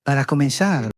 Para comenzar,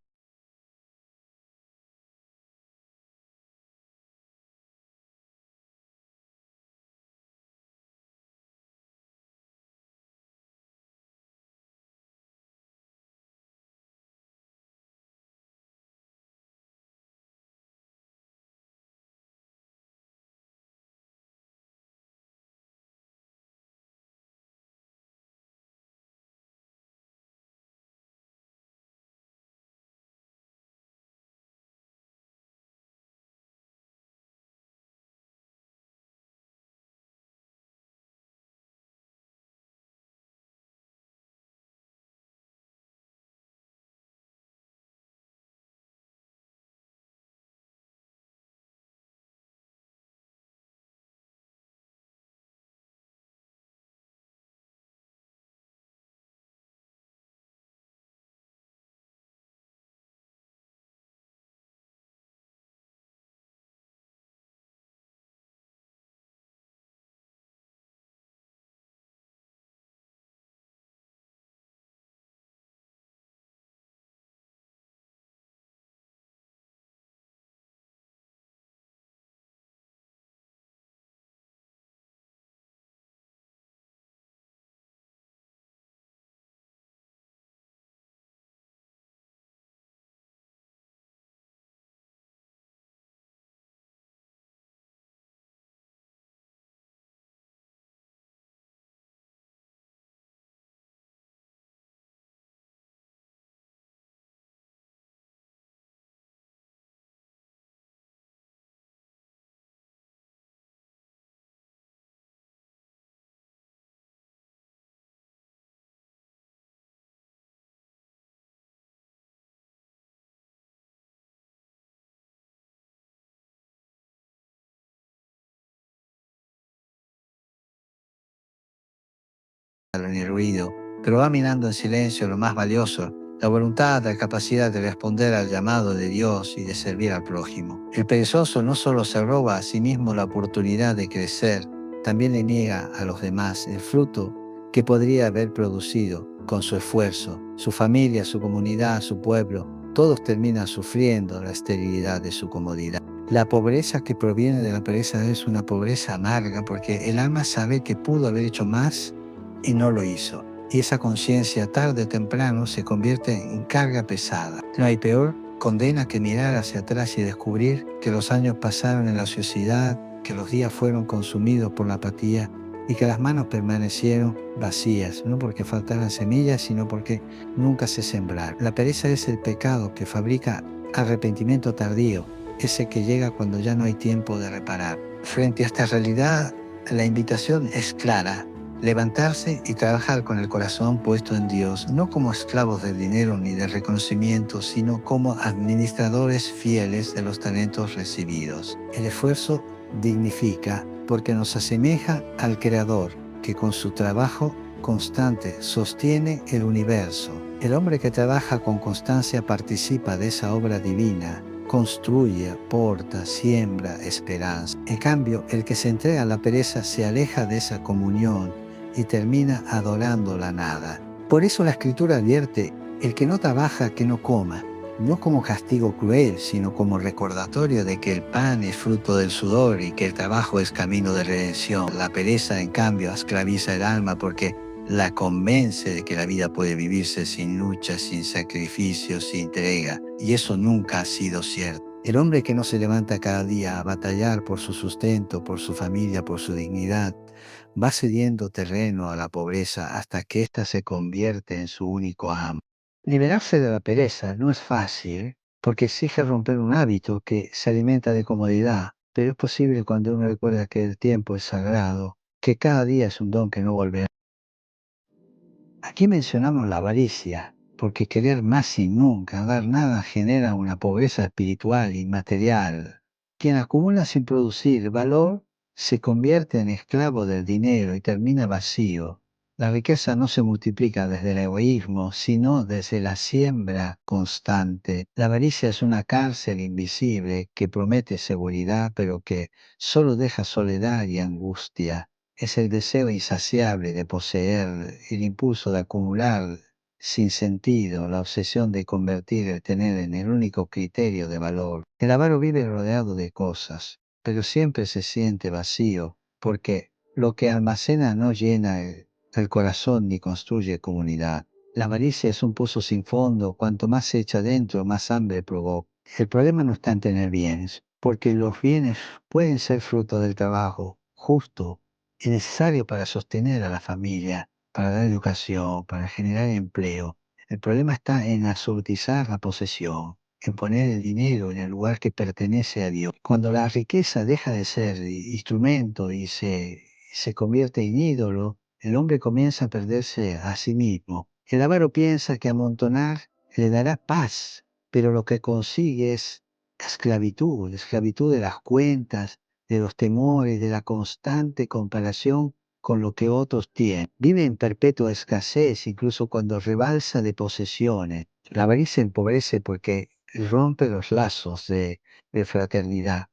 ni el ruido, pero va mirando en silencio lo más valioso, la voluntad, la capacidad de responder al llamado de Dios y de servir al prójimo. El perezoso no solo se roba a sí mismo la oportunidad de crecer, también le niega a los demás el fruto que podría haber producido con su esfuerzo. Su familia, su comunidad, su pueblo, todos terminan sufriendo la esterilidad de su comodidad. La pobreza que proviene de la pereza es una pobreza amarga porque el alma sabe que pudo haber hecho más y no lo hizo. Y esa conciencia tarde o temprano se convierte en carga pesada. No hay peor condena que mirar hacia atrás y descubrir que los años pasaron en la ociosidad, que los días fueron consumidos por la apatía y que las manos permanecieron vacías, no porque faltaran semillas, sino porque nunca se sembraron. La pereza es el pecado que fabrica arrepentimiento tardío, ese que llega cuando ya no hay tiempo de reparar. Frente a esta realidad, la invitación es clara: levantarse y trabajar con el corazón puesto en Dios, no como esclavos del dinero ni del reconocimiento, sino como administradores fieles de los talentos recibidos. El esfuerzo dignifica porque nos asemeja al Creador, que con su trabajo constante sostiene el universo. El hombre que trabaja con constancia participa de esa obra divina, construye, aporta, siembra esperanza. En cambio, el que se entrega a la pereza se aleja de esa comunión y termina adorando la nada. Por eso la Escritura advierte: el que no trabaja, que no coma, no como castigo cruel, sino como recordatorio de que el pan es fruto del sudor y que el trabajo es camino de redención. La pereza, en cambio, esclaviza el alma porque la convence de que la vida puede vivirse sin lucha, sin sacrificio, sin entrega, y eso nunca ha sido cierto. El hombre que no se levanta cada día a batallar por su sustento, por su familia, por su dignidad, va cediendo terreno a la pobreza hasta que ésta se convierte en su único amo. Liberarse de la pereza no es fácil, porque exige romper un hábito que se alimenta de comodidad, pero es posible cuando uno recuerda que el tiempo es sagrado, que cada día es un don que no volverá. Aquí mencionamos la avaricia, porque querer más sin nunca dar nada genera una pobreza espiritual y material. Quien acumula sin producir valor se convierte en esclavo del dinero y termina vacío. La riqueza no se multiplica desde el egoísmo, sino desde la siembra constante. La avaricia es una cárcel invisible que promete seguridad, pero que solo deja soledad y angustia. Es el deseo insaciable de poseer, el impulso de acumular, sin sentido, la obsesión de convertir el tener en el único criterio de valor. El avaro vive rodeado de cosas, pero siempre se siente vacío, porque lo que almacena no llena el corazón ni construye comunidad. La avaricia es un pozo sin fondo, cuanto más se echa dentro, más hambre provoca. El problema no está en tener bienes, porque los bienes pueden ser fruto del trabajo justo y necesario para sostener a la familia, para dar educación, para generar empleo. El problema está en absolutizar la posesión, en poner el dinero en el lugar que pertenece a Dios. Cuando la riqueza deja de ser instrumento y se convierte en ídolo, el hombre comienza a perderse a sí mismo. El avaro piensa que amontonar le dará paz, pero lo que consigue es esclavitud de las cuentas, de los temores, de la constante comparación con lo que otros tienen. Vive en perpetua escasez, incluso cuando rebalsa de posesiones. La avaricia empobrece porque rompe los lazos de fraternidad.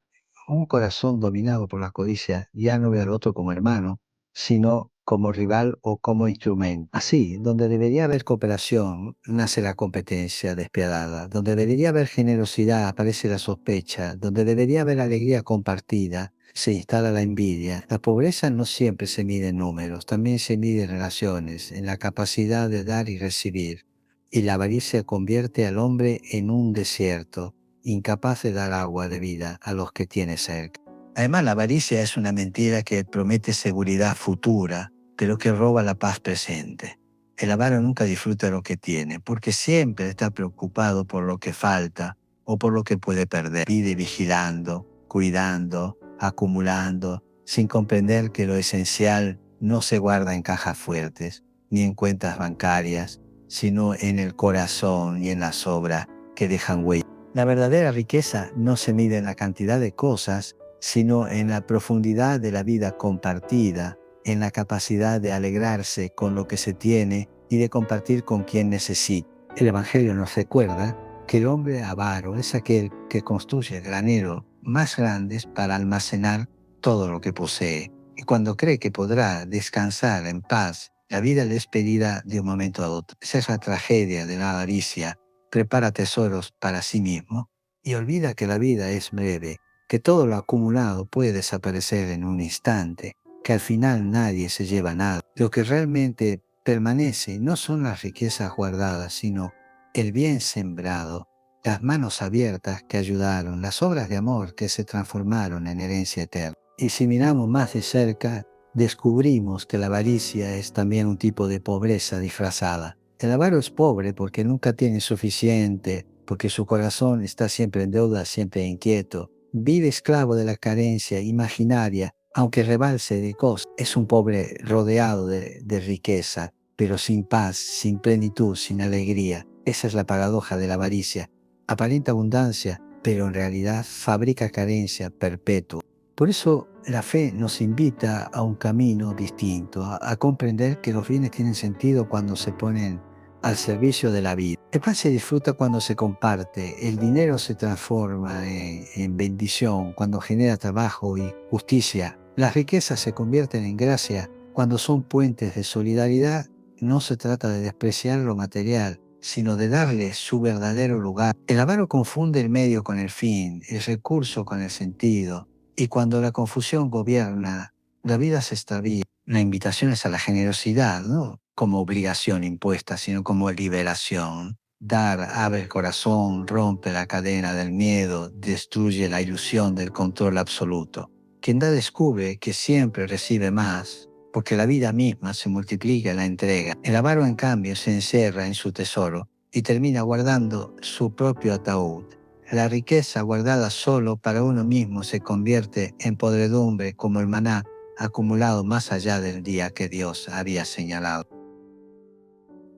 Un corazón dominado por la codicia ya no ve al otro como hermano, sino como rival o como instrumento. Así, donde debería haber cooperación, nace la competencia despiadada. Donde debería haber generosidad, aparece la sospecha. Donde debería haber alegría compartida, se instala la envidia. La pobreza no siempre se mide en números, también se mide en relaciones, en la capacidad de dar y recibir. Y la avaricia convierte al hombre en un desierto, incapaz de dar agua de vida a los que tiene cerca. Además, la avaricia es una mentira que promete seguridad futura, pero que roba la paz presente. El avaro nunca disfruta lo que tiene, porque siempre está preocupado por lo que falta o por lo que puede perder. Vive vigilando, cuidando, acumulando, sin comprender que lo esencial no se guarda en cajas fuertes, ni en cuentas bancarias, sino en el corazón y en las obras que dejan huella. La verdadera riqueza no se mide en la cantidad de cosas, sino en la profundidad de la vida compartida, en la capacidad de alegrarse con lo que se tiene y de compartir con quien necesita. El Evangelio nos recuerda que el hombre avaro es aquel que construye graneros más grandes para almacenar todo lo que posee. Y cuando cree que podrá descansar en paz, la vida le es pedida de un momento a otro. Esa es la tragedia de la avaricia. Prepara tesoros para sí mismo y olvida que la vida es breve, que todo lo acumulado puede desaparecer en un instante, que al final nadie se lleva nada. Lo que realmente permanece no son las riquezas guardadas, sino el bien sembrado, las manos abiertas que ayudaron, las obras de amor que se transformaron en herencia eterna. Y si miramos más de cerca, descubrimos que la avaricia es también un tipo de pobreza disfrazada. El avaro es pobre porque nunca tiene suficiente, porque su corazón está siempre en deuda, siempre inquieto. Vive esclavo de la carencia imaginaria, aunque rebalse de cosas. Es un pobre rodeado de riqueza, pero sin paz, sin plenitud, sin alegría. Esa es la paradoja de la avaricia. Aparenta abundancia, pero en realidad fabrica carencia perpetua. Por eso la fe nos invita a un camino distinto, a comprender que los bienes tienen sentido cuando se ponen al servicio de la vida. El pan se disfruta cuando se comparte, el dinero se transforma en bendición cuando genera trabajo y justicia. Las riquezas se convierten en gracia cuando son puentes de solidaridad. No se trata de despreciar lo material, sino de darle su verdadero lugar. El avaro confunde el medio con el fin, el recurso con el sentido, y cuando la confusión gobierna, la vida se extravía. La invitación es a la generosidad, no como obligación impuesta, sino como liberación. Dar abre el corazón, rompe la cadena del miedo, destruye la ilusión del control absoluto. Quien da descubre que siempre recibe más, porque la vida misma se multiplica en la entrega. El avaro, en cambio, se encierra en su tesoro y termina guardando su propio ataúd. La riqueza guardada solo para uno mismo se convierte en podredumbre como el maná acumulado más allá del día que Dios había señalado.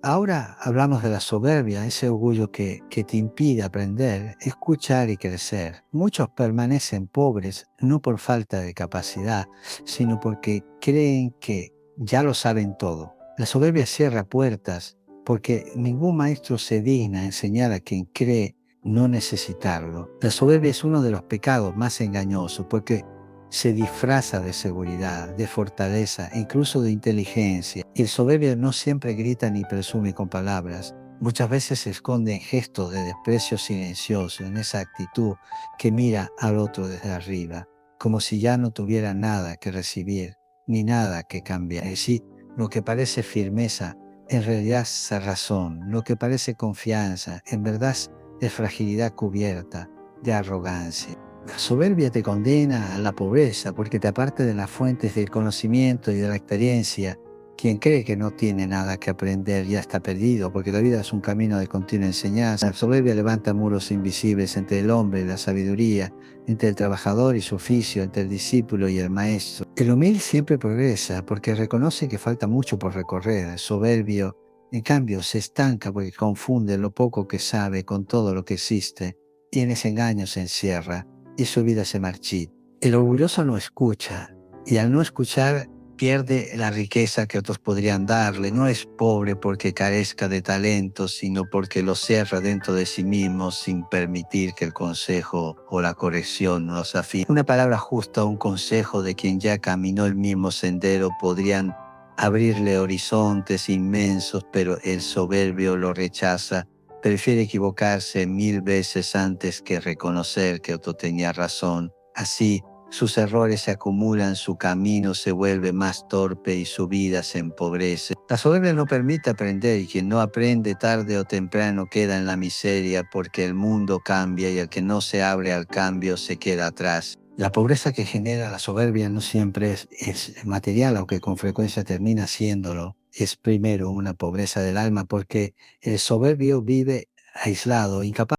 Ahora hablamos de la soberbia, ese orgullo que te impide aprender, escuchar y crecer. Muchos permanecen pobres no por falta de capacidad, sino porque creen que ya lo saben todo. La soberbia cierra puertas porque ningún maestro se digna a enseñar a quien cree no necesitarlo. La soberbia es uno de los pecados más engañosos porque se disfraza de seguridad, de fortaleza e incluso de inteligencia. Y el soberbio no siempre grita ni presume con palabras. Muchas veces se esconde en gestos de desprecio silencioso, en esa actitud que mira al otro desde arriba, como si ya no tuviera nada que recibir, ni nada que cambiar. Es decir, lo que parece firmeza, en realidad es razón. Lo que parece confianza, en verdad es fragilidad cubierta de arrogancia. La soberbia te condena a la pobreza porque te aparta de las fuentes del conocimiento y de la experiencia. Quien cree que no tiene nada que aprender ya está perdido, porque la vida es un camino de continua enseñanza. La soberbia levanta muros invisibles entre el hombre y la sabiduría, entre el trabajador y su oficio, entre el discípulo y el maestro. El humilde siempre progresa porque reconoce que falta mucho por recorrer. El soberbio, en cambio, se estanca porque confunde lo poco que sabe con todo lo que existe y en ese engaño se encierra y su vida se marchita. El orgulloso no escucha y al no escuchar pierde la riqueza que otros podrían darle. No es pobre porque carezca de talento, sino porque lo cierra dentro de sí mismo sin permitir que el consejo o la corrección nos afine. Una palabra justa o un consejo de quien ya caminó el mismo sendero podrían abrirle horizontes inmensos, pero el soberbio lo rechaza. Prefiere equivocarse 1000 veces antes que reconocer que otro tenía razón. Así, sus errores se acumulan, su camino se vuelve más torpe y su vida se empobrece. La soberbia no permite aprender y quien no aprende tarde o temprano queda en la miseria porque el mundo cambia y el que no se abre al cambio se queda atrás. La pobreza que genera la soberbia no siempre es material, aunque con frecuencia termina siéndolo. Es primero una pobreza del alma porque el soberbio vive aislado, incapaz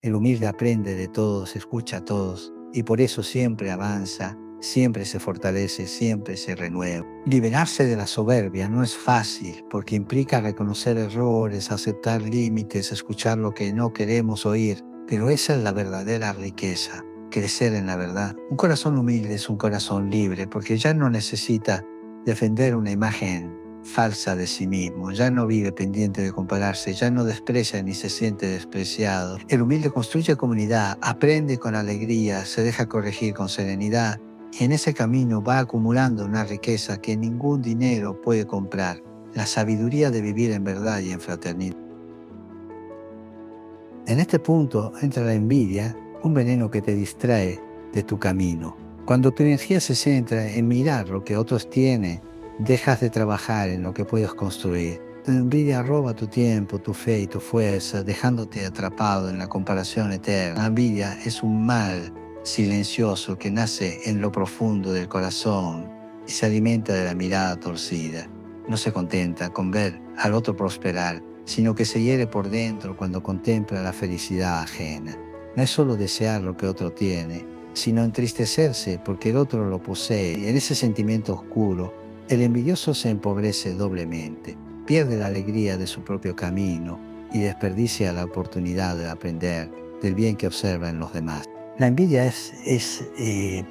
el humilde aprende de todos, escucha a todos y por eso siempre avanza, siempre se fortalece, siempre se renueva. Liberarse de la soberbia no es fácil porque implica reconocer errores, aceptar límites, escuchar lo que no queremos oír, pero esa es la verdadera riqueza, crecer en la verdad. Un corazón humilde es un corazón libre porque ya no necesita defender una imagen falsa de sí mismo, ya no vive pendiente de compararse, ya no desprecia ni se siente despreciado. El humilde construye comunidad, aprende con alegría, se deja corregir con serenidad y en ese camino va acumulando una riqueza que ningún dinero puede comprar, la sabiduría de vivir en verdad y en fraternidad. En este punto entra la envidia, un veneno que te distrae de tu camino. Cuando tu energía se centra en mirar lo que otros tienen, dejas de trabajar en lo que puedes construir. La envidia roba tu tiempo, tu fe y tu fuerza, dejándote atrapado en la comparación eterna. La envidia es un mal silencioso que nace en lo profundo del corazón y se alimenta de la mirada torcida. No se contenta con ver al otro prosperar, sino que se hiere por dentro cuando contempla la felicidad ajena. No es solo desear lo que otro tiene, sino entristecerse porque el otro lo posee. Y en ese sentimiento oscuro, el envidioso se empobrece doblemente, pierde la alegría de su propio camino y desperdicia la oportunidad de aprender del bien que observa en los demás. La envidia es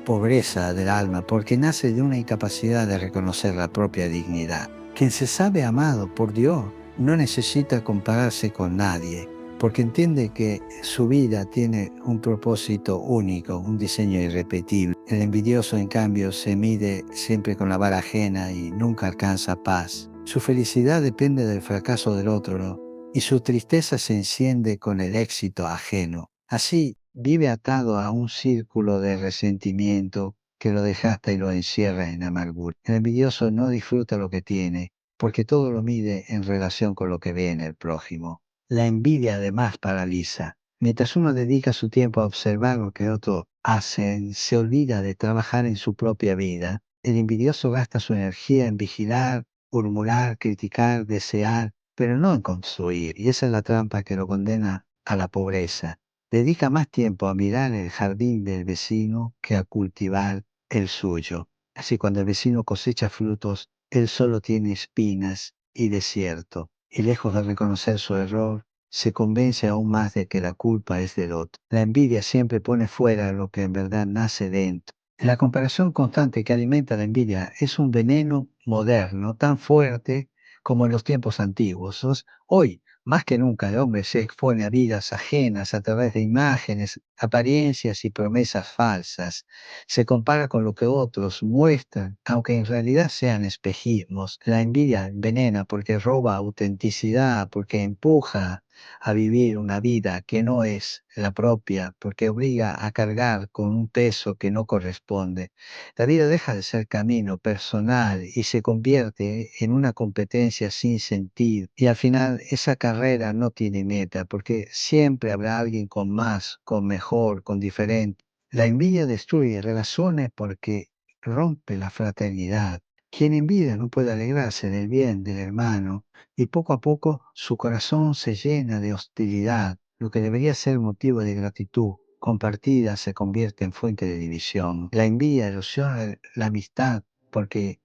pobreza del alma porque nace de una incapacidad de reconocer la propia dignidad. Quien se sabe amado por Dios no necesita compararse con nadie, porque entiende que su vida tiene un propósito único, un diseño irrepetible. El envidioso, en cambio, se mide siempre con la vara ajena y nunca alcanza paz. Su felicidad depende del fracaso del otro, ¿no? Y su tristeza se enciende con el éxito ajeno. Así, vive atado a un círculo de resentimiento que lo desgasta y lo encierra en amargura. El envidioso no disfruta lo que tiene, porque todo lo mide en relación con lo que ve en el prójimo. La envidia además paraliza. Mientras uno dedica su tiempo a observar lo que otro hacen, se olvida de trabajar en su propia vida. El envidioso gasta su energía en vigilar, murmurar, criticar, desear, pero no en construir. Y esa es la trampa que lo condena a la pobreza. Dedica más tiempo a mirar el jardín del vecino que a cultivar el suyo. Así cuando el vecino cosecha frutos, él solo tiene espinas y desierto. Y lejos de reconocer su error, se convence aún más de que la culpa es del otro. La envidia siempre pone fuera lo que en verdad nace dentro. La comparación constante que alimenta la envidia es un veneno moderno tan fuerte como en los tiempos antiguos. Hoy, más que nunca, el hombre se expone a vidas ajenas a través de imágenes, apariencias y promesas falsas. Se compara con lo que otros muestran, aunque en realidad sean espejismos. La envidia envenena porque roba autenticidad, porque empuja a vivir una vida que no es la propia, porque obliga a cargar con un peso que no corresponde. La vida deja de ser camino personal y se convierte en una competencia sin sentido. Y al final esa carrera no tiene meta, porque siempre habrá alguien con más, con mejor, con diferente. La envidia destruye relaciones porque rompe la fraternidad. Quien envidia no puede alegrarse del bien del hermano y poco a poco su corazón se llena de hostilidad. Lo que debería ser motivo de gratitud compartida se convierte en fuente de división. La envidia erosiona la amistad porque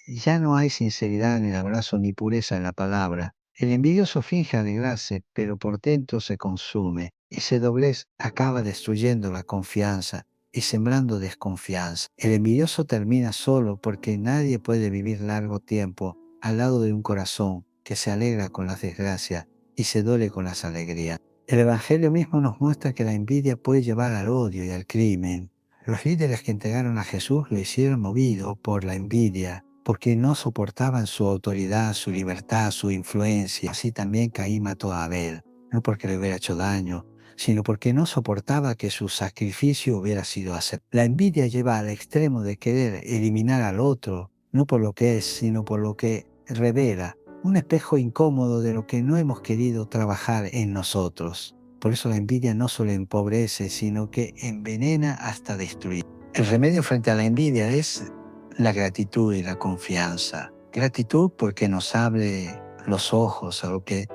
ya no hay sinceridad en el abrazo ni pureza en la palabra. El envidioso finge alegrarse, pero por dentro se consume. Ese doblez acaba destruyendo la confianza y sembrando desconfianza. El envidioso termina solo porque nadie puede vivir largo tiempo al lado de un corazón que se alegra con las desgracias y se duele con las alegrías. El Evangelio mismo nos muestra que la envidia puede llevar al odio y al crimen. Los líderes que entregaron a Jesús lo hicieron movido por la envidia, porque no soportaban su autoridad, su libertad, su influencia. Así también Caín mató a Abel, no porque le hubiera hecho daño, sino porque no soportaba que su sacrificio hubiera sido aceptado. La envidia lleva al extremo de querer eliminar al otro, no por lo que es, sino por lo que revela, un espejo incómodo de lo que no hemos querido trabajar en nosotros. Por eso la envidia no solo empobrece, sino que envenena hasta destruir. El remedio frente a la envidia es la gratitud y la confianza. Gratitud porque nos abre los ojos a lo que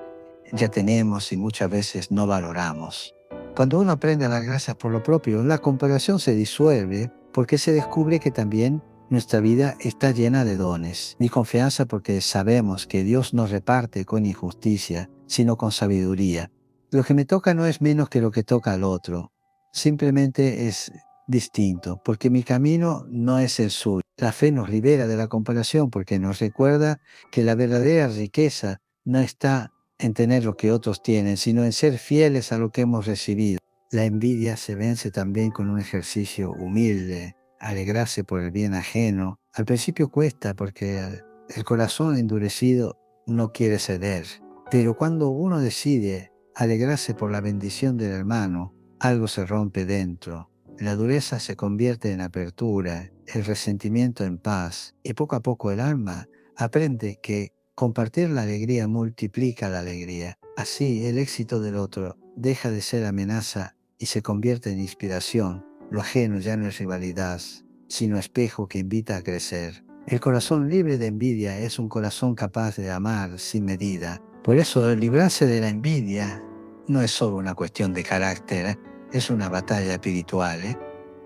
ya tenemos y muchas veces no valoramos. Cuando uno aprende a dar gracias por lo propio, la comparación se disuelve porque se descubre que también nuestra vida está llena de dones. Y confianza porque sabemos que Dios nos reparte con injusticia, sino con sabiduría. Lo que me toca no es menos que lo que toca al otro. Simplemente es distinto, porque mi camino no es el suyo. La fe nos libera de la comparación porque nos recuerda que la verdadera riqueza no está en tener lo que otros tienen, sino en ser fieles a lo que hemos recibido. La envidia se vence también con un ejercicio humilde, alegrarse por el bien ajeno. Al principio cuesta porque el corazón endurecido no quiere ceder, pero cuando uno decide alegrarse por la bendición del hermano, algo se rompe dentro. La dureza se convierte en apertura, el resentimiento en paz, y poco a poco el alma aprende que compartir la alegría multiplica la alegría. Así, el éxito del otro deja de ser amenaza y se convierte en inspiración. Lo ajeno ya no es rivalidad, sino espejo que invita a crecer. El corazón libre de envidia es un corazón capaz de amar sin medida. Por eso, librarse de la envidia no es solo una cuestión de carácter, es una batalla espiritual.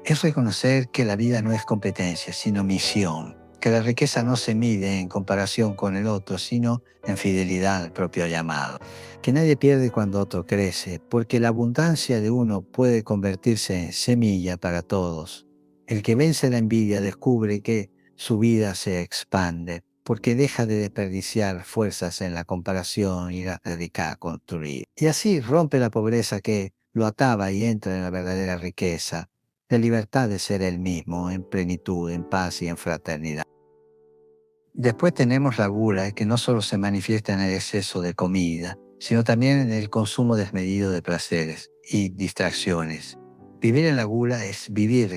Es reconocer que la vida no es competencia, sino misión. Que la riqueza no se mide en comparación con el otro, sino en fidelidad al propio llamado. Que nadie pierde cuando otro crece, porque la abundancia de uno puede convertirse en semilla para todos. El que vence la envidia descubre que su vida se expande, porque deja de desperdiciar fuerzas en la comparación y las dedica a construir. Y así rompe la pobreza que lo ataba y entra en la verdadera riqueza, la libertad de ser él mismo, en plenitud, en paz y en fraternidad. Después tenemos la gula, que no solo se manifiesta en el exceso de comida, sino también en el consumo desmedido de placeres y distracciones. Vivir en la gula es vivir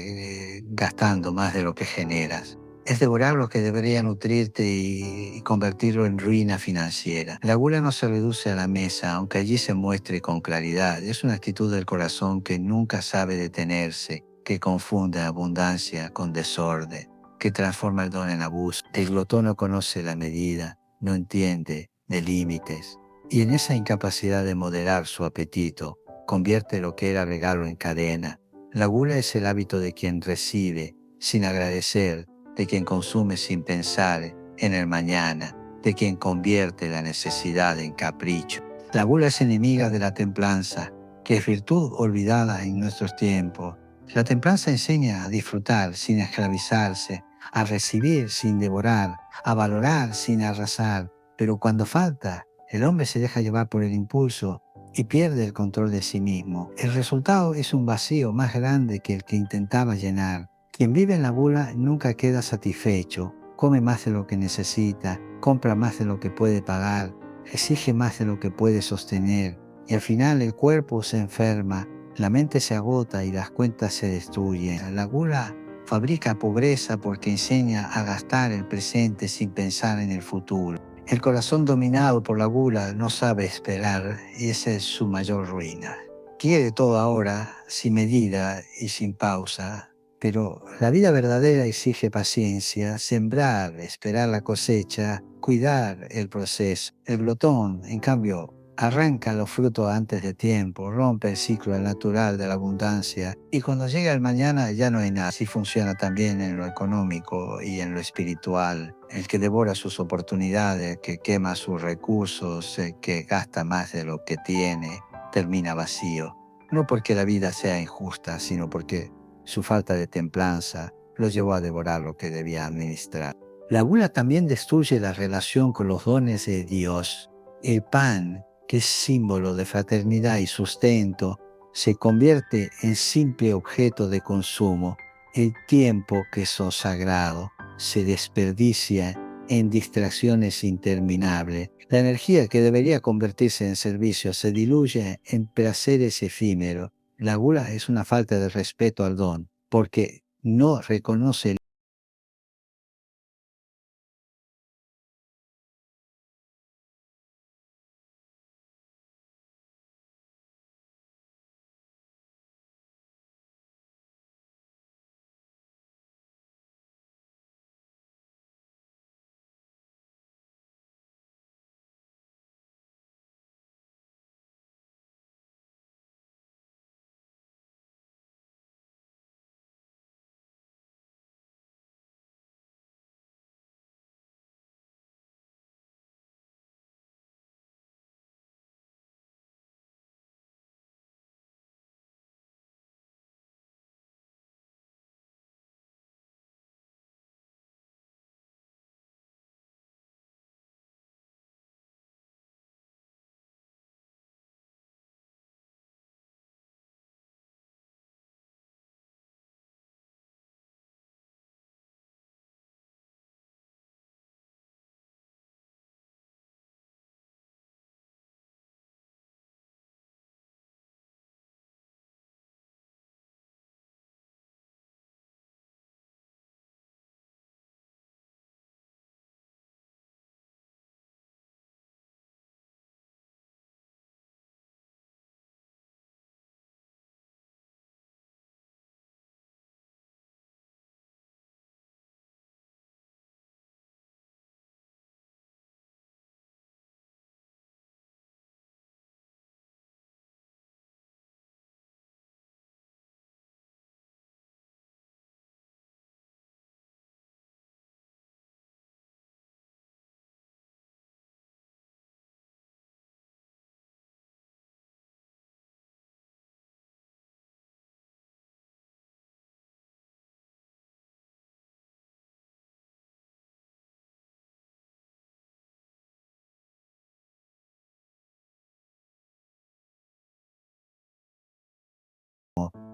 gastando más de lo que generas. Es devorar lo que debería nutrirte y convertirlo en ruina financiera. La gula no se reduce a la mesa, aunque allí se muestre con claridad. Es una actitud del corazón que nunca sabe detenerse, que confunde abundancia con desorden, que transforma el don en abuso. El glotón no conoce la medida, no entiende de límites, y en esa incapacidad de moderar su apetito, convierte lo que era regalo en cadena. La gula es el hábito de quien recibe sin agradecer, de quien consume sin pensar en el mañana, de quien convierte la necesidad en capricho. La gula es enemiga de la templanza, que es virtud olvidada en nuestros tiempos. La templanza enseña a disfrutar sin esclavizarse, a recibir sin devorar, a valorar sin arrasar. Pero cuando falta, el hombre se deja llevar por el impulso y pierde el control de sí mismo. El resultado es un vacío más grande que el que intentaba llenar. Quien vive en la gula nunca queda satisfecho, come más de lo que necesita, compra más de lo que puede pagar, exige más de lo que puede sostener, y al final el cuerpo se enferma, la mente se agota y las cuentas se destruyen. La gula fabrica pobreza porque enseña a gastar el presente sin pensar en el futuro. El corazón dominado por la gula no sabe esperar y esa es su mayor ruina. Quiere todo ahora, sin medida y sin pausa. Pero la vida verdadera exige paciencia, sembrar, esperar la cosecha, cuidar el proceso. El glotón, en cambio, arranca los frutos antes de tiempo, rompe el ciclo natural de la abundancia y cuando llega el mañana ya no hay nada. Así funciona también en lo económico y en lo espiritual. El que devora sus oportunidades, que quema sus recursos, que gasta más de lo que tiene, termina vacío. No porque la vida sea injusta, sino porque su falta de templanza lo llevó a devorar lo que debía administrar. La gula también destruye la relación con los dones de Dios. El pan, que es símbolo de fraternidad y sustento, se convierte en simple objeto de consumo. El tiempo, que es sagrado, se desperdicia en distracciones interminables. La energía que debería convertirse en servicio se diluye en placeres efímeros. La gula es una falta de respeto al don, porque no reconoce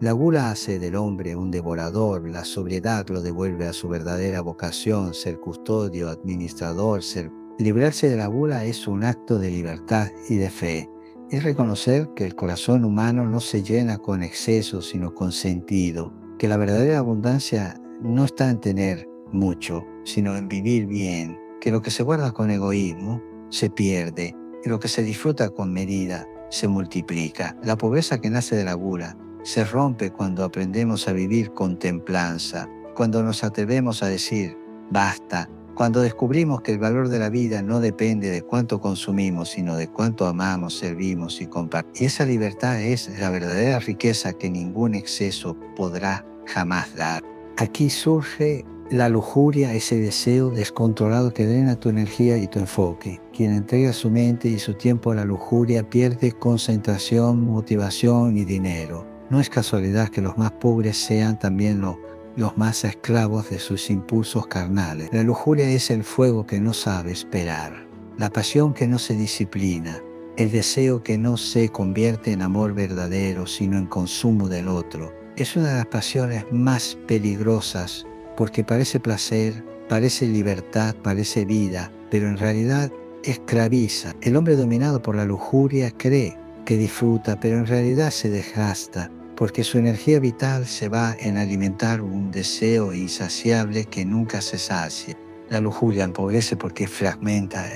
La gula hace del hombre un devorador, la sobriedad lo devuelve a su verdadera vocación, ser custodio, administrador, ser... Librarse de la gula es un acto de libertad y de fe. Es reconocer que el corazón humano no se llena con exceso, sino con sentido, que la verdadera abundancia no está en tener mucho, sino en vivir bien, que lo que se guarda con egoísmo se pierde, y lo que se disfruta con medida se multiplica. La pobreza que nace de la gula se rompe cuando aprendemos a vivir con templanza, cuando nos atrevemos a decir basta, cuando descubrimos que el valor de la vida no depende de cuánto consumimos, sino de cuánto amamos, servimos y compartimos. Y esa libertad es la verdadera riqueza que ningún exceso podrá jamás dar. Aquí surge la lujuria, ese deseo descontrolado que drena tu energía y tu enfoque. Quien entrega su mente y su tiempo a la lujuria pierde concentración, motivación y dinero. No es casualidad que los más pobres sean también los más esclavos de sus impulsos carnales. La lujuria es el fuego que no sabe esperar, la pasión que no se disciplina, el deseo que no se convierte en amor verdadero, sino en consumo del otro. Es una de las pasiones más peligrosas porque parece placer, parece libertad, parece vida, pero en realidad esclaviza. El hombre dominado por la lujuria cree que disfruta, pero en realidad se desgasta, porque su energía vital se va en alimentar un deseo insaciable que nunca se sacia. La lujuria empobrece porque fragmenta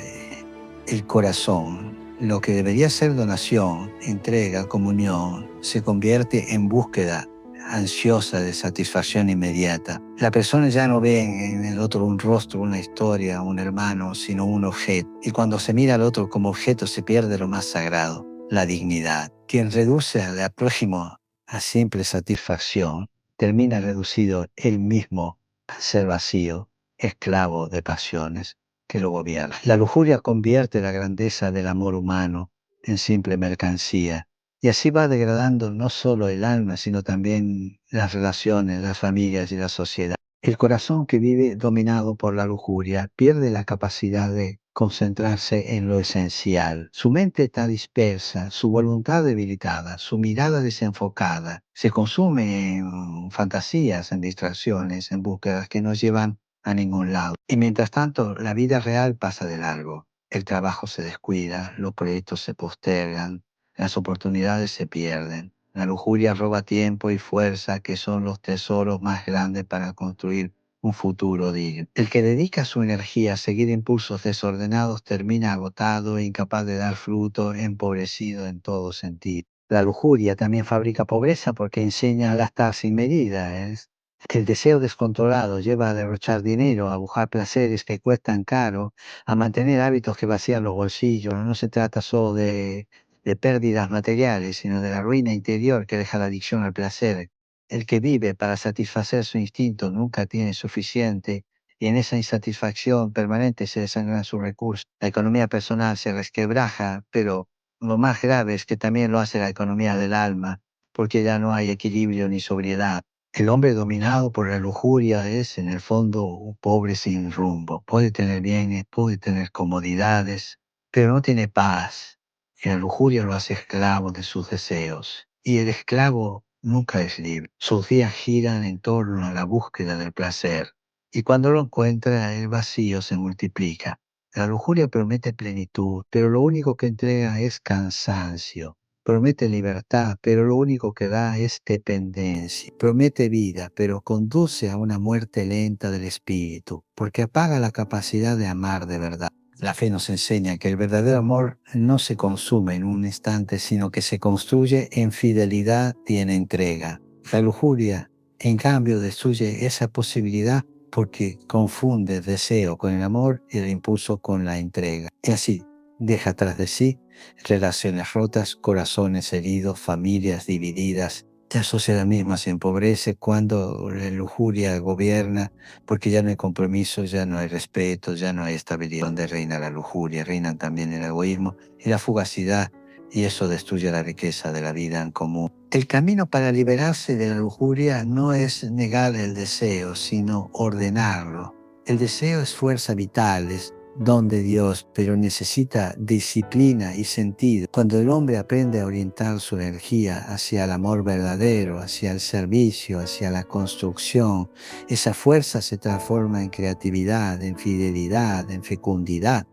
el corazón. Lo que debería ser donación, entrega, comunión, se convierte en búsqueda ansiosa de satisfacción inmediata. La persona ya no ve en el otro un rostro, una historia, un hermano, sino un objeto. Y cuando se mira al otro como objeto se pierde lo más sagrado, la dignidad. Quien reduce al prójimo a simple satisfacción, termina reducido él mismo a ser vacío, esclavo de pasiones que lo gobiernan. La lujuria convierte la grandeza del amor humano en simple mercancía. Y así va degradando no solo el alma, sino también las relaciones, las familias y la sociedad. El corazón que vive dominado por la lujuria pierde la capacidad de concentrarse en lo esencial. Su mente está dispersa, su voluntad debilitada, su mirada desenfocada. Se consume en fantasías, en distracciones, en búsquedas que no llevan a ningún lado. Y mientras tanto, la vida real pasa de largo. El trabajo se descuida, los proyectos se postergan, las oportunidades se pierden. La lujuria roba tiempo y fuerza, que son los tesoros más grandes para construir un futuro digno. El que dedica su energía a seguir impulsos desordenados termina agotado e incapaz de dar fruto, empobrecido en todo sentido. La lujuria también fabrica pobreza porque enseña a gastar sin medida. El deseo descontrolado lleva a derrochar dinero, a buscar placeres que cuestan caro, a mantener hábitos que vacían los bolsillos. No se trata solo de pérdidas materiales, sino de la ruina interior que deja la adicción al placer. El que vive para satisfacer su instinto nunca tiene suficiente y en esa insatisfacción permanente se desangran sus recursos. La economía personal se resquebraja, pero lo más grave es que también lo hace la economía del alma, porque ya no hay equilibrio ni sobriedad. El hombre dominado por la lujuria es, en el fondo, un pobre sin rumbo. Puede tener bienes, puede tener comodidades, pero no tiene paz. Y la lujuria lo hace esclavo de sus deseos. Y el esclavo nunca es libre. Sus días giran en torno a la búsqueda del placer. Y cuando lo encuentra, el vacío se multiplica. La lujuria promete plenitud, pero lo único que entrega es cansancio. Promete libertad, pero lo único que da es dependencia. Promete vida, pero conduce a una muerte lenta del espíritu, porque apaga la capacidad de amar de verdad. La fe nos enseña que el verdadero amor no se consume en un instante, sino que se construye en fidelidad y en entrega. La lujuria, en cambio, destruye esa posibilidad porque confunde el deseo con el amor y el impulso con la entrega. Y así deja tras de sí relaciones rotas, corazones heridos, familias divididas. La sociedad misma se empobrece cuando la lujuria gobierna, porque ya no hay compromiso, ya no hay respeto, ya no hay estabilidad. Donde reina la lujuria, reinan también el egoísmo y la fugacidad, y eso destruye la riqueza de la vida en común. El camino para liberarse de la lujuria no es negar el deseo, sino ordenarlo. El deseo es fuerza vital, don de Dios, pero necesita disciplina y sentido. Cuando el hombre aprende a orientar su energía hacia el amor verdadero, hacia el servicio, hacia la construcción, esa fuerza se transforma en creatividad, en fidelidad, en fecundidad.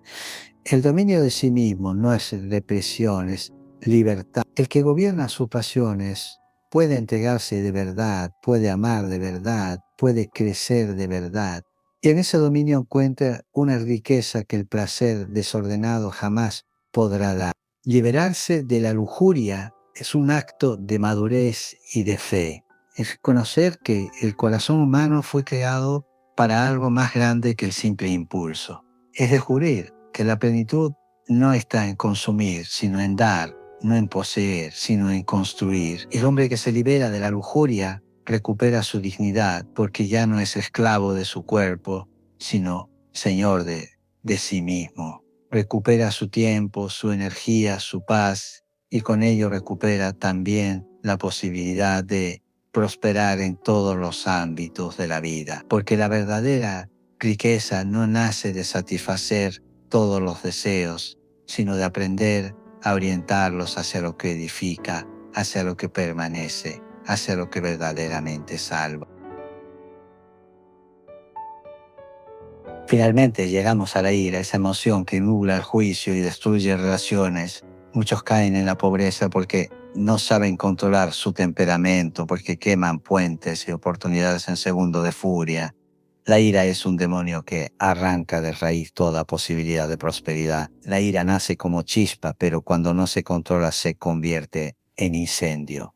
El dominio de sí mismo no es represión, es libertad. El que gobierna sus pasiones puede entregarse de verdad, puede amar de verdad, puede crecer de verdad. Y en ese dominio encuentra una riqueza que el placer desordenado jamás podrá dar. Liberarse de la lujuria es un acto de madurez y de fe. Es conocer que el corazón humano fue creado para algo más grande que el simple impulso. Es descubrir que la plenitud no está en consumir, sino en dar, no en poseer, sino en construir. El hombre que se libera de la lujuria recupera su dignidad porque ya no es esclavo de su cuerpo, sino señor de sí mismo. Recupera su tiempo, su energía, su paz y con ello recupera también la posibilidad de prosperar en todos los ámbitos de la vida, porque la verdadera riqueza no nace de satisfacer todos los deseos, sino de aprender a orientarlos hacia lo que edifica, hacia lo que permanece, hacia lo que verdaderamente salva. Finalmente llegamos a la ira, esa emoción que nubla el juicio y destruye relaciones. Muchos caen en la pobreza porque no saben controlar su temperamento, porque queman puentes y oportunidades en segundo de furia. La ira es un demonio que arranca de raíz toda posibilidad de prosperidad. La ira nace como chispa, pero cuando no se controla se convierte en incendio.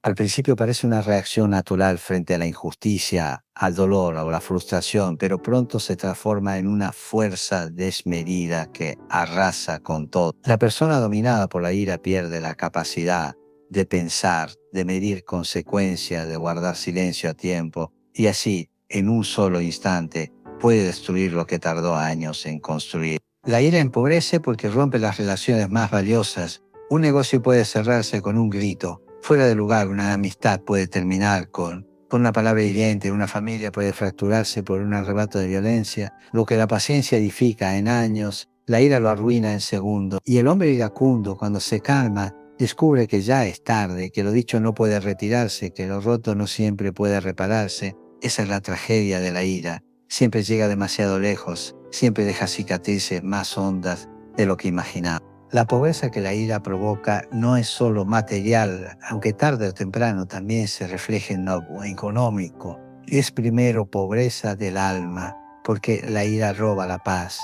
Al principio parece una reacción natural frente a la injusticia, al dolor o la frustración, pero pronto se transforma en una fuerza desmedida que arrasa con todo. La persona dominada por la ira pierde la capacidad de pensar, de medir consecuencias, de guardar silencio a tiempo, y así, en un solo instante, puede destruir lo que tardó años en construir. La ira empobrece porque rompe las relaciones más valiosas. Un negocio puede cerrarse con un grito. Fuera de lugar, una amistad puede terminar con una palabra hiriente, una familia puede fracturarse por un arrebato de violencia. Lo que la paciencia edifica en años, la ira lo arruina en segundos. Y el hombre iracundo, cuando se calma, descubre que ya es tarde, que lo dicho no puede retirarse, que lo roto no siempre puede repararse. Esa es la tragedia de la ira. Siempre llega demasiado lejos, siempre deja cicatrices más hondas de lo que imaginaba. La pobreza que la ira provoca no es solo material, aunque tarde o temprano también se refleja en lo económico. Es primero pobreza del alma, porque la ira roba la paz.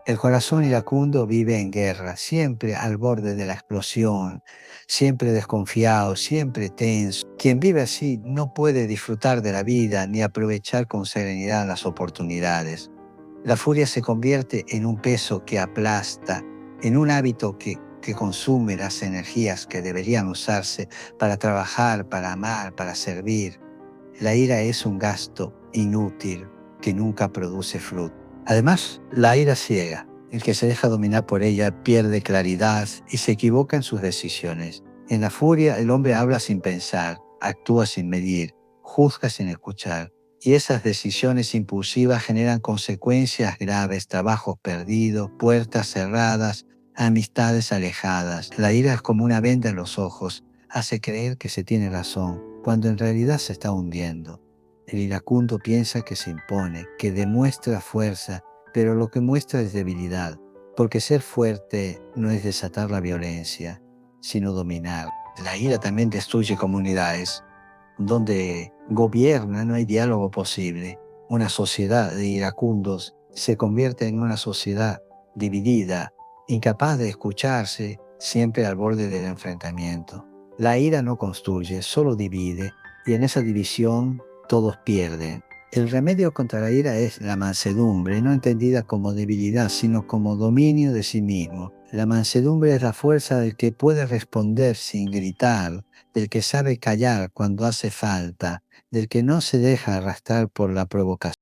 El corazón iracundo vive en guerra, siempre al borde de la explosión, siempre desconfiado, siempre tenso. Quien vive así no puede disfrutar de la vida ni aprovechar con serenidad las oportunidades. La furia se convierte en un peso que aplasta, en un hábito que consume las energías que deberían usarse para trabajar, para amar, para servir. La ira es un gasto inútil que nunca produce fruto. Además, la ira ciega. El que se deja dominar por ella pierde claridad y se equivoca en sus decisiones. En la furia, el hombre habla sin pensar, actúa sin medir, juzga sin escuchar. Y esas decisiones impulsivas generan consecuencias graves, trabajos perdidos, puertas cerradas, amistades alejadas. La ira es como una venda en los ojos, hace creer que se tiene razón, cuando en realidad se está hundiendo. El iracundo piensa que se impone, que demuestra fuerza, pero lo que muestra es debilidad, porque ser fuerte no es desatar la violencia, sino dominar. La ira también destruye comunidades. Donde gobierna no hay diálogo posible. Una sociedad de iracundos se convierte en una sociedad dividida, incapaz de escucharse, siempre al borde del enfrentamiento. La ira no construye, solo divide, y en esa división todos pierden. El remedio contra la ira es la mansedumbre, no entendida como debilidad, sino como dominio de sí mismo. La mansedumbre es la fuerza del que puede responder sin gritar, del que sabe callar cuando hace falta, del que no se deja arrastrar por la provocación.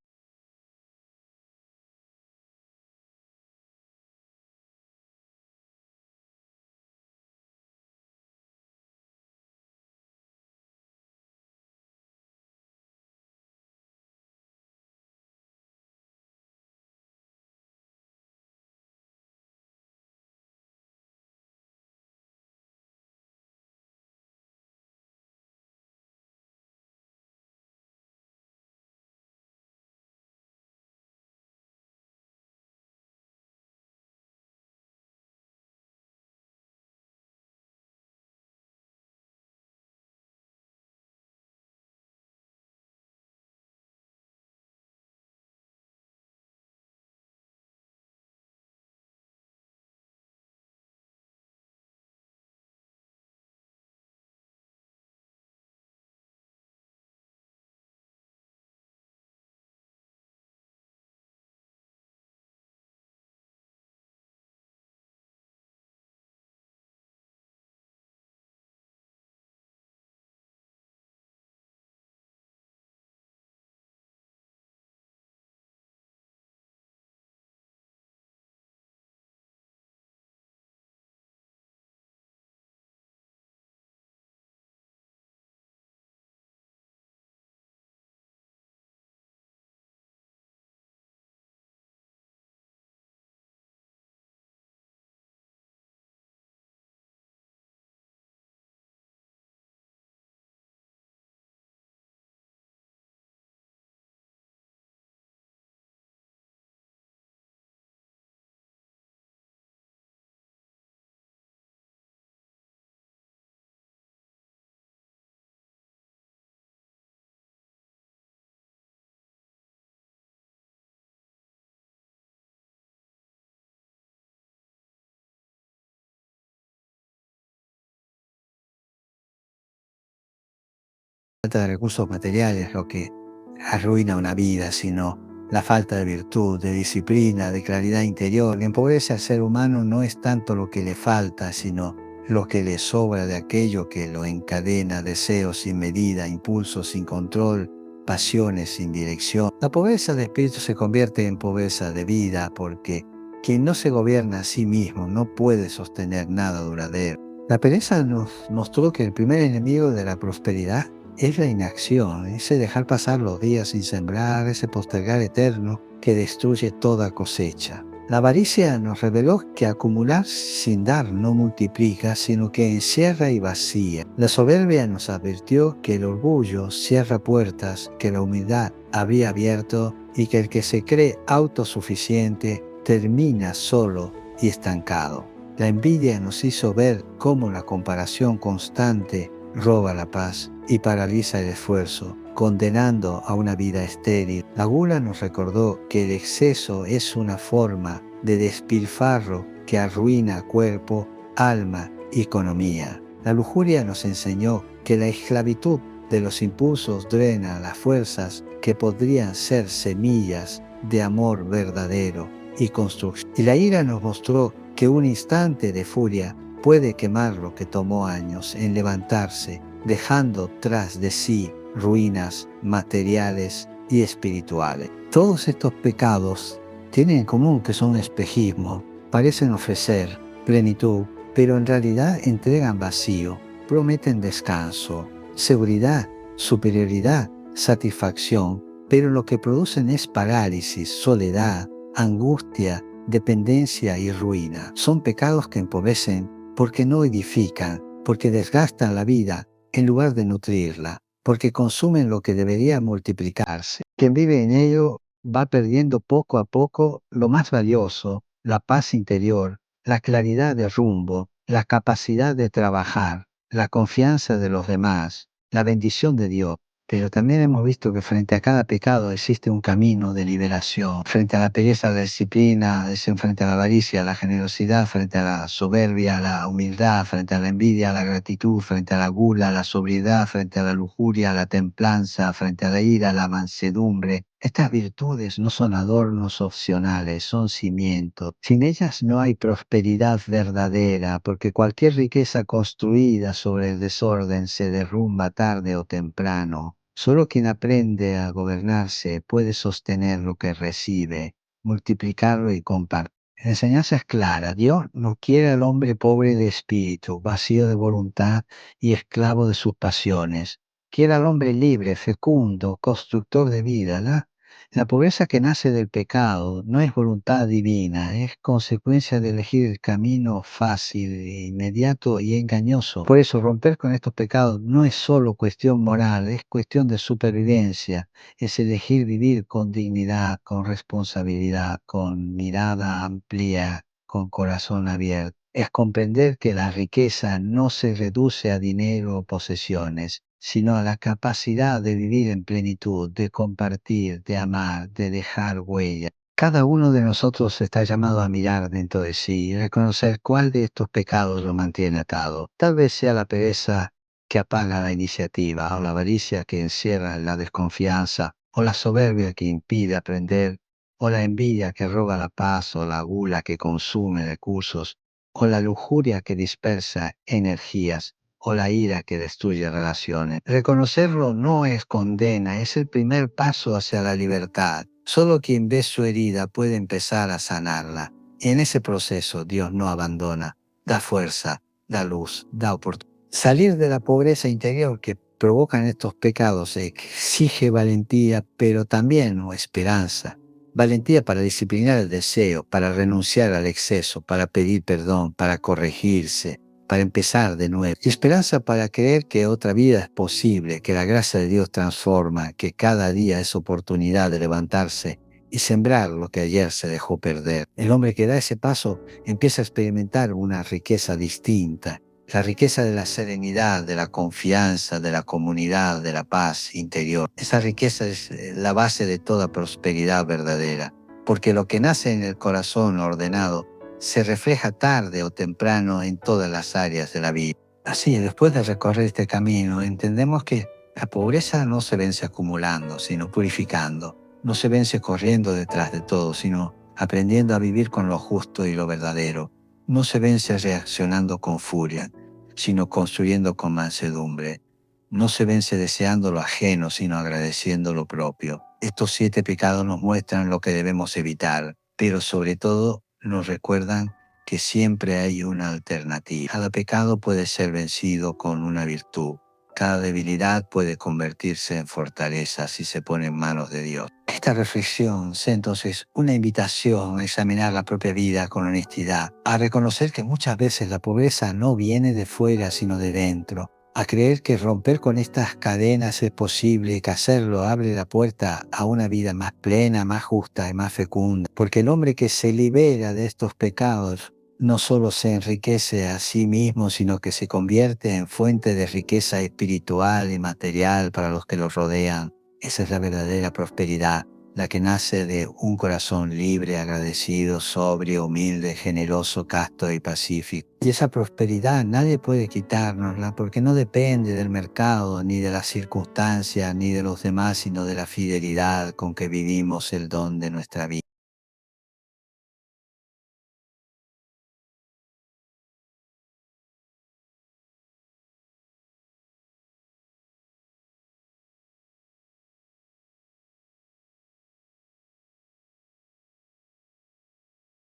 falta de recursos materiales lo que arruina una vida, sino la falta de virtud, de disciplina, de claridad interior. Lo que empobrece al ser humano no es tanto lo que le falta, sino lo que le sobra de aquello que lo encadena: deseos sin medida, impulsos sin control, pasiones sin dirección. La pobreza de espíritu se convierte en pobreza de vida, porque quien no se gobierna a sí mismo no puede sostener nada duradero. La pereza nos mostró que el primer enemigo de la prosperidad es la inacción, ese dejar pasar los días sin sembrar, ese postergar eterno que destruye toda cosecha. La avaricia nos reveló que acumular sin dar no multiplica, sino que encierra y vacía. La soberbia nos advirtió que el orgullo cierra puertas que la humildad había abierto, y que el que se cree autosuficiente termina solo y estancado. La envidia nos hizo ver cómo la comparación constante roba la paz y paraliza el esfuerzo, condenando a una vida estéril. La gula nos recordó que el exceso es una forma de despilfarro que arruina cuerpo, alma y economía. La lujuria nos enseñó que la esclavitud de los impulsos drena las fuerzas que podrían ser semillas de amor verdadero y construcción. Y la ira nos mostró que un instante de furia puede quemar lo que tomó años en levantarse, dejando tras de sí ruinas materiales y espirituales. Todos estos pecados tienen en común que son espejismo, parecen ofrecer plenitud, pero en realidad entregan vacío, prometen descanso, seguridad, superioridad, satisfacción, pero lo que producen es parálisis, soledad, angustia, dependencia y ruina. Son pecados que empobrecen porque no edifican, porque desgastan la vida en lugar de nutrirla, porque consumen lo que debería multiplicarse. Quien vive en ello va perdiendo poco a poco lo más valioso: la paz interior, la claridad de rumbo, la capacidad de trabajar, la confianza de los demás, la bendición de Dios. Pero también hemos visto que frente a cada pecado existe un camino de liberación. Frente a la pereza, la disciplina, frente a la avaricia, la generosidad; frente a la soberbia, la humildad; frente a la envidia, la gratitud; frente a la gula, la sobriedad; frente a la lujuria, la templanza; frente a la ira, la mansedumbre. Estas virtudes no son adornos opcionales, son cimientos. Sin ellas no hay prosperidad verdadera, porque cualquier riqueza construida sobre el desorden se derrumba tarde o temprano. Solo quien aprende a gobernarse puede sostener lo que recibe, multiplicarlo y compartir. La enseñanza es clara: Dios no quiere al hombre pobre de espíritu, vacío de voluntad y esclavo de sus pasiones. Quiere al hombre libre, fecundo, constructor de vida. La pobreza que nace del pecado no es voluntad divina, es consecuencia de elegir el camino fácil, inmediato y engañoso. Por eso, romper con estos pecados no es solo cuestión moral, es cuestión de supervivencia. Es elegir vivir con dignidad, con responsabilidad, con mirada amplia, con corazón abierto. Es comprender que la riqueza no se reduce a dinero o posesiones, sino a la capacidad de vivir en plenitud, de compartir, de amar, de dejar huella. Cada uno de nosotros está llamado a mirar dentro de sí y reconocer cuál de estos pecados lo mantiene atado. Tal vez sea la pereza que apaga la iniciativa, o la avaricia que encierra la desconfianza, o la soberbia que impide aprender, o la envidia que roba la paz, o la gula que consume recursos, o la lujuria que dispersa energías, o la ira que destruye relaciones. Reconocerlo no es condena, es el primer paso hacia la libertad. Solo quien ve su herida puede empezar a sanarla. Y en ese proceso Dios no abandona, da fuerza, da luz, da oportunidad. Salir de la pobreza interior que provocan estos pecados exige valentía, pero también esperanza. Valentía para disciplinar el deseo, para renunciar al exceso, para pedir perdón, para corregirse, para empezar de nuevo. Y esperanza para creer que otra vida es posible, que la gracia de Dios transforma, que cada día es oportunidad de levantarse y sembrar lo que ayer se dejó perder. El hombre que da ese paso empieza a experimentar una riqueza distinta. La riqueza de la serenidad, de la confianza, de la comunidad, de la paz interior. Esa riqueza es la base de toda prosperidad verdadera, porque lo que nace en el corazón ordenado se refleja tarde o temprano en todas las áreas de la vida. Así, después de recorrer este camino, entendemos que La pobreza no se vence acumulando, sino purificando. No se vence corriendo detrás de todo, sino aprendiendo a vivir con lo justo y lo verdadero. No se vence reaccionando con furia, sino construyendo con mansedumbre. No se vence deseando lo ajeno, sino agradeciendo lo propio. Estos 7 pecados nos muestran lo que debemos evitar, pero sobre todo nos recuerdan que siempre hay una alternativa. Cada pecado puede ser vencido con una virtud. Cada debilidad puede convertirse en fortaleza si se pone en manos de Dios. Esta reflexión es entonces una invitación a examinar la propia vida con honestidad, a reconocer que muchas veces la pobreza no viene de fuera sino de dentro, a creer que romper con estas cadenas es posible y que hacerlo abre la puerta a una vida más plena, más justa y más fecunda, porque el hombre que se libera de estos pecados no solo se enriquece a sí mismo, sino que se convierte en fuente de riqueza espiritual y material para los que lo rodean. Esa es la verdadera prosperidad, la que nace de un corazón libre, agradecido, sobrio, humilde, generoso, casto y pacífico. Y esa prosperidad nadie puede quitárnosla porque no depende del mercado, ni de las circunstancias, ni de los demás, sino de la fidelidad con que vivimos el don de nuestra vida.